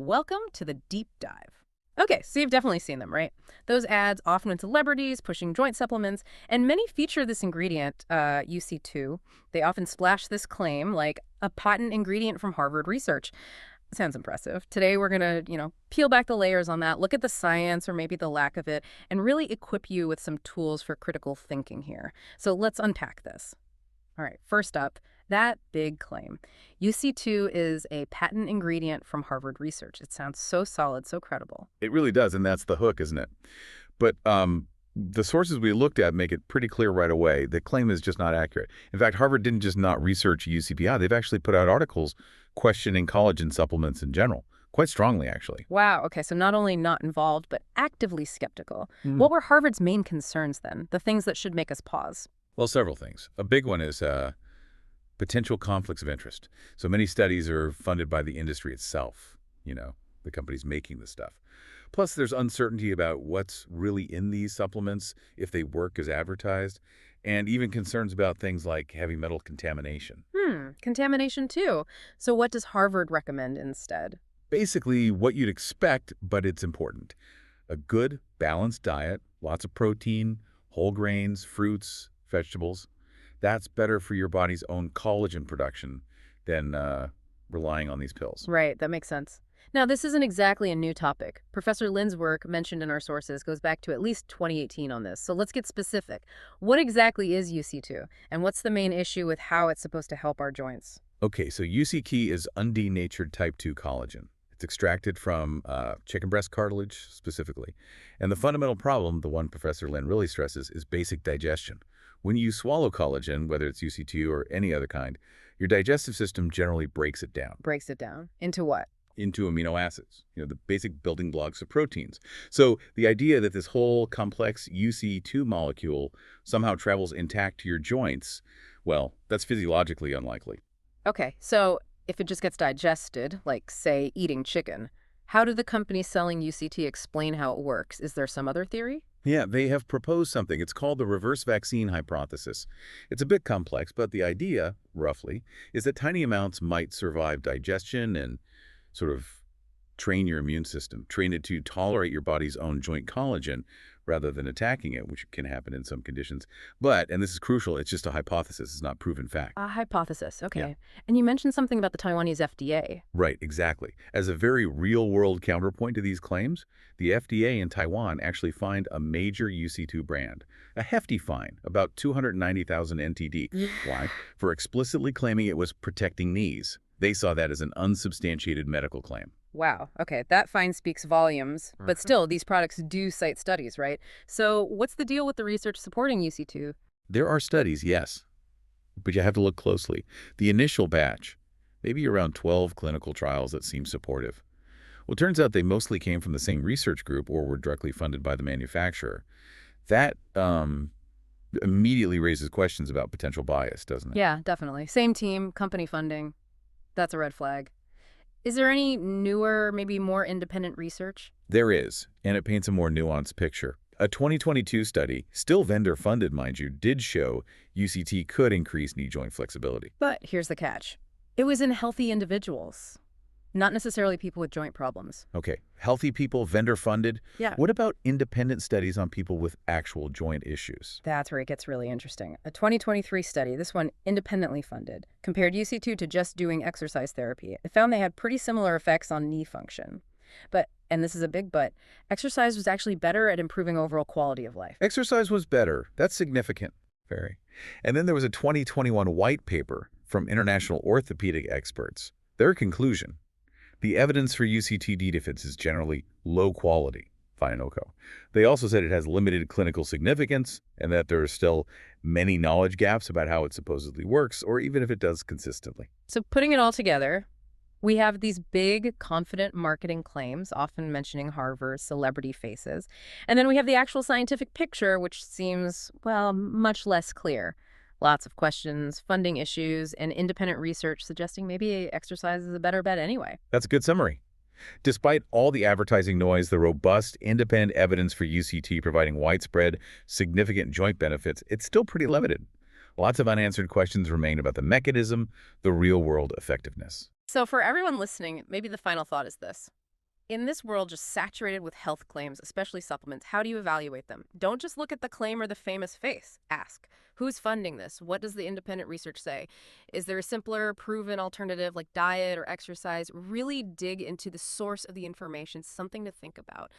Welcome to the deep dive. Okay, so you've definitely seen them, right? Those ads, often with celebrities pushing joint supplements, and many feature this ingredient, UC2. They often splash this claim like a patent ingredient from Harvard research. Sounds impressive. Today we're going to, peel back the layers on that, look at the science or maybe the lack of it, and really equip you with some tools for critical thinking here. So let's unpack this. All right, first up, that big claim. UC2 is a patent ingredient from Harvard research. It sounds so solid, so credible. It really does, and that's the hook, isn't it? But the sources we looked at make it pretty clear right away. The claim is just not accurate. In fact, Harvard didn't just not research UCPI. They've actually put out articles questioning collagen supplements in general, quite strongly, actually. Wow, okay, so not only not involved, but actively skeptical. Mm. What were Harvard's main concerns then? The things that should make us pause? Well, several things. A big one is potential conflicts of interest. So many studies are funded by the industry itself, the companies making the stuff. Plus, there's uncertainty about what's really in these supplements, if they work as advertised, and even concerns about things like heavy metal contamination. Contamination too. So what does Harvard recommend instead? Basically, what you'd expect, but it's important. A good, balanced diet, lots of protein, whole grains, fruits, vegetables. That's better for your body's own collagen production than relying on these pills. Right, that makes sense. Now, this isn't exactly a new topic. Professor Lin's work, mentioned in our sources, goes back to at least 2018 on this. So let's get specific. What exactly is UC2? And what's the main issue with how it's supposed to help our joints? Okay, so UC-Key is undenatured type 2 collagen. It's extracted from chicken breast cartilage specifically. And the fundamental problem, the one Professor Lin really stresses, is basic digestion. When you swallow collagen, whether it's UC2 or any other kind, your digestive system generally breaks it down. Breaks it down. Into what? Into amino acids, the basic building blocks of proteins. So the idea that this whole complex UC2 molecule somehow travels intact to your joints, well, that's physiologically unlikely. Okay, so if it just gets digested, like, say, eating chicken, how do the companies selling UCT explain how it works? Is there some other theory? Yeah, they have proposed something. It's called the reverse vaccine hypothesis. It's a bit complex, but the idea, roughly, is that tiny amounts might survive digestion and sort of train your immune system, train it to tolerate your body's own joint collagen rather than attacking it, which can happen in some conditions. But, and this is crucial, it's just a hypothesis. It's not proven fact. A hypothesis, okay. Yeah. And you mentioned something about the Taiwanese FDA. Right, exactly. As a very real-world counterpoint to these claims, the FDA in Taiwan actually fined a major UC2 brand, a hefty fine, about 290,000 NTD. Why? For explicitly claiming it was protecting knees. They saw that as an unsubstantiated medical claim. Wow, okay, that fine speaks volumes. But still, these products do cite studies, right? So what's the deal with the research supporting UC2? There are studies, yes, but you have to look closely. The initial batch, maybe around 12 clinical trials that seem supportive. Well, it turns out they mostly came from the same research group or were directly funded by the manufacturer. That immediately raises questions about potential bias, doesn't it? Yeah, definitely. Same team, company funding. That's a red flag. Is there any newer, maybe more independent research? There is, and it paints a more nuanced picture. A 2022 study, still vendor-funded, mind you, did show UCT could increase knee joint flexibility. But here's the catch. It was in healthy individuals, not necessarily people with joint problems. Okay, healthy people, vendor-funded. Yeah. What about independent studies on people with actual joint issues? That's where it gets really interesting. A 2023 study, this one independently funded, compared UC2 to just doing exercise therapy. It found they had pretty similar effects on knee function. But, and this is a big but, exercise was actually better at improving overall quality of life. Exercise was better. That's significant. Very. And then there was a 2021 white paper from international orthopedic experts. Their conclusion: the evidence for UCT defense is generally low quality, fine and okay. They also said it has limited clinical significance and that there are still many knowledge gaps about how it supposedly works, or even if it does consistently. So putting it all together, we have these big, confident marketing claims, often mentioning Harvard celebrity faces. And then we have the actual scientific picture, which seems, well, much less clear. Lots of questions, funding issues, and independent research suggesting maybe exercise is a better bet anyway. That's a good summary. Despite all the advertising noise, the robust, independent evidence for UCT providing widespread, significant joint benefits, it's still pretty limited. Lots of unanswered questions remain about the mechanism, the real-world effectiveness. So for everyone listening, maybe the final thought is this. In this world just saturated with health claims, especially supplements, how do you evaluate them? Don't just look at the claim or the famous face. Ask, who's funding this? What does the independent research say? Is there a simpler, proven alternative like diet or exercise? Really dig into the source of the information, something to think about.